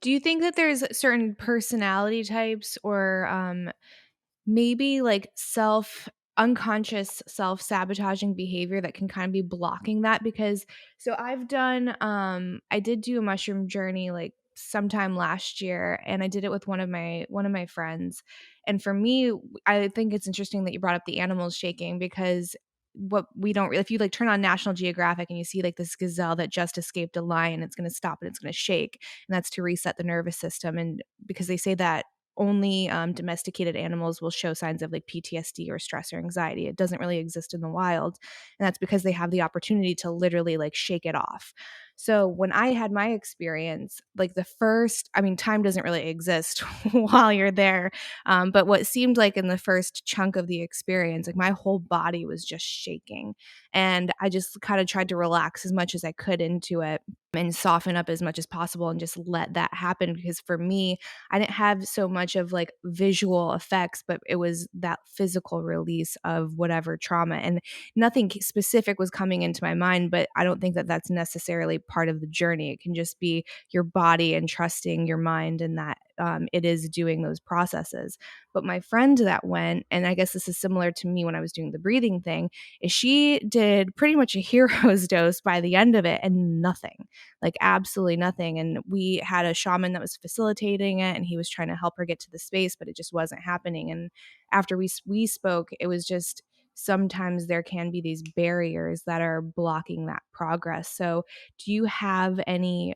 Do you think that there's certain personality types or maybe like unconscious self-sabotaging behavior that can kind of be blocking that? Because I did do a mushroom journey like sometime last year, and I did it with one of my friends. And for me, I think it's interesting that you brought up the animals shaking, because what we don't really, if you like turn on National Geographic and you see like this gazelle that just escaped a lion, it's going to stop and it's going to shake, and that's to reset the nervous system. And because they say that only domesticated animals will show signs of like PTSD or stress or anxiety. It doesn't really exist in the wild. And that's because they have the opportunity to literally like shake it off. So when I had my experience, like time doesn't really exist while you're there. But what seemed like in the first chunk of the experience, like my whole body was just shaking. And I just kind of tried to relax as much as I could into it and soften up as much as possible and just let that happen. Because for me, I didn't have so much of like visual effects, but it was that physical release of whatever trauma. And nothing specific was coming into my mind, but I don't think that that's necessarily part of the journey. It can just be your body and trusting your mind, and that it is doing those processes. But my friend that went, and I guess this is similar to me when I was doing the breathing thing, is she did pretty much a hero's dose by the end of it and nothing, like absolutely nothing. And we had a shaman that was facilitating it, and he was trying to help her get to the space, but it just wasn't happening. And after we spoke, it was just sometimes there can be these barriers that are blocking that progress. So do you have any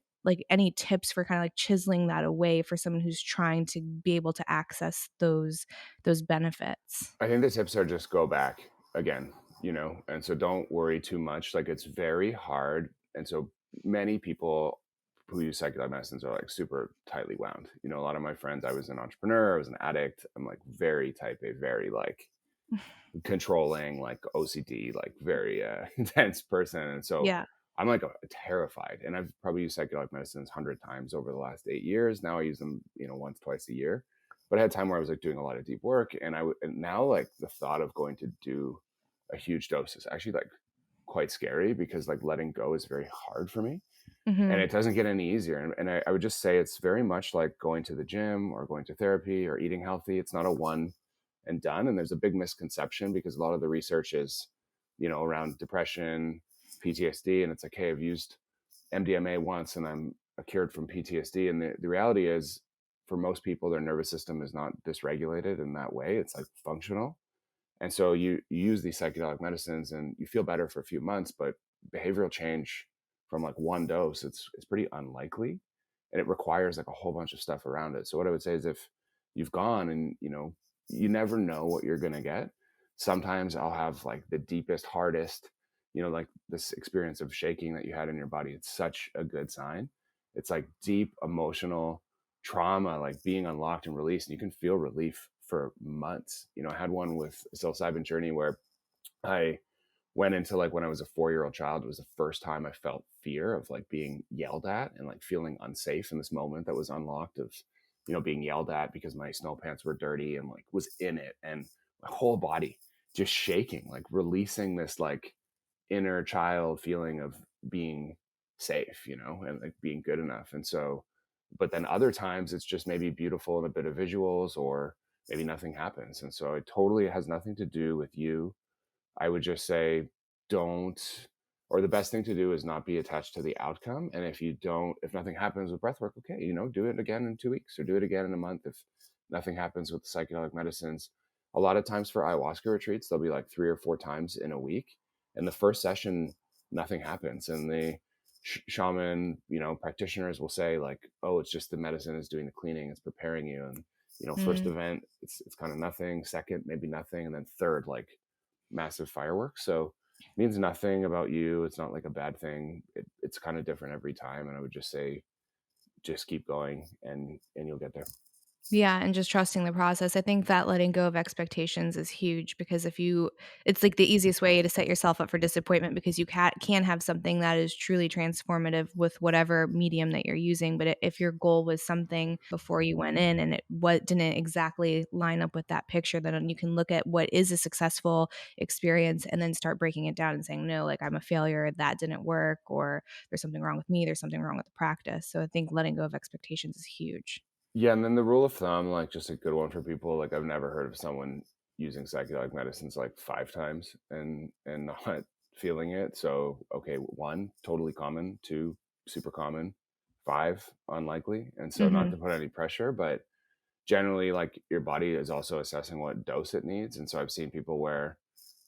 tips for kind of like chiseling that away for someone who's trying to be able to access those benefits? I think the tips are just go back again, and so don't worry too much. Like it's very hard. And so many people who use psychedelic medicines are like super tightly wound. A lot of my friends, I was an entrepreneur, I was an addict. I'm like very type A, very like controlling, like OCD, like very intense person. And so Yeah. I'm like terrified. And I've probably used psychedelic medicines 100 times over the last 8 years. Now I use them, once, twice a year. But I had time where I was like doing a lot of deep work, and and now like the thought of going to do a huge dose is actually like quite scary, because like letting go is very hard for me, and Mhm. it doesn't get any easier. And I would just say it's very much like going to the gym or going to therapy or eating healthy. It's not a one and done. And there's a big misconception, because a lot of the research is, around depression, PTSD. And it's like, hey, I've used MDMA once and I'm cured from PTSD. And the reality is, for most people, their nervous system is not dysregulated in that way. It's like functional. And so you use these psychedelic medicines and you feel better for a few months, but behavioral change from like one dose, it's pretty unlikely. And it requires like a whole bunch of stuff around it. So what I would say is, if you've gone and you never know what you're gonna get. Sometimes I'll have like the deepest, hardest, like this experience of shaking that you had in your body. It's such a good sign. It's like deep emotional trauma, like being unlocked and released, and you can feel relief for months. I had one with a psilocybin journey where I went into, like, when I was a 4-year-old child, it was the first time I felt fear of like being yelled at and like feeling unsafe in this moment that was unlocked of, being yelled at because my snow pants were dirty, and like was in it, and my whole body just shaking, like releasing this like inner child feeling of being safe, and like being good enough. And so, but then other times it's just maybe beautiful and a bit of visuals, or maybe nothing happens. And so it totally has nothing to do with you. I would just say, don't, or the best thing to do is not be attached to the outcome. And if nothing happens with breathwork, okay, do it again in 2 weeks, or do it again in a month. If nothing happens with psychedelic medicines, a lot of times for ayahuasca retreats, they'll be like 3 or 4 times in a week. And the first session, nothing happens. And the shaman, practitioners will say like, oh, it's just the medicine is doing the cleaning, it's preparing you. And, first Mm. event, it's kind of nothing. Second, maybe nothing. And then third, like massive fireworks. So it means nothing about you. It's not like a bad thing. It's kind of different every time. And I would just say, just keep going, and you'll get there. Yeah, and just trusting the process. I think that letting go of expectations is huge because if you it's like the easiest way to set yourself up for disappointment because you can have something that is truly transformative with whatever medium that you're using, but if your goal was something before you went in and it what didn't exactly line up with that picture, then you can look at what is a successful experience and then start breaking it down and saying, "No, like I'm a failure, that didn't work," or "There's something wrong with me, there's something wrong with the practice." So I think letting go of expectations is huge. Yeah, and then the rule of thumb, like just a good one for people, like I've never heard of someone using psychedelic medicines like 5 times and not feeling it. So okay, one, totally common, two, super common, five, unlikely. And so not to Mhm. put any pressure, but generally like your body is also assessing what dose it needs. And so I've seen people where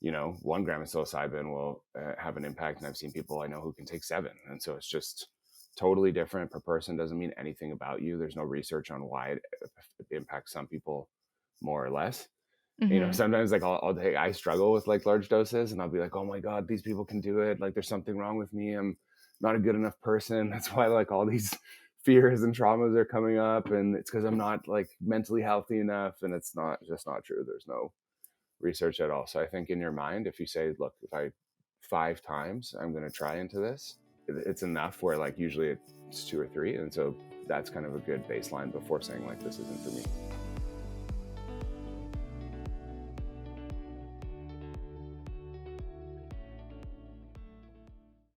1 gram of psilocybin will have an impact, and I've seen people I know who can take seven. And so it's just totally different per person. Doesn't mean anything about you. There's no research on why it impacts some people more or less. Mhm. Sometimes like I struggle with like large doses, and I'll be like, oh my god, these people can do it. Like there's something wrong with me. I'm not a good enough person. That's why like all these fears and traumas are coming up, and it's because I'm not like mentally healthy enough, and it's not just not true. There's no research at all. So I think in your mind, if you say, look, if I 5 times I'm going to try into this, it's enough where like usually it's two or three. And so that's kind of a good baseline before saying like, this isn't for me.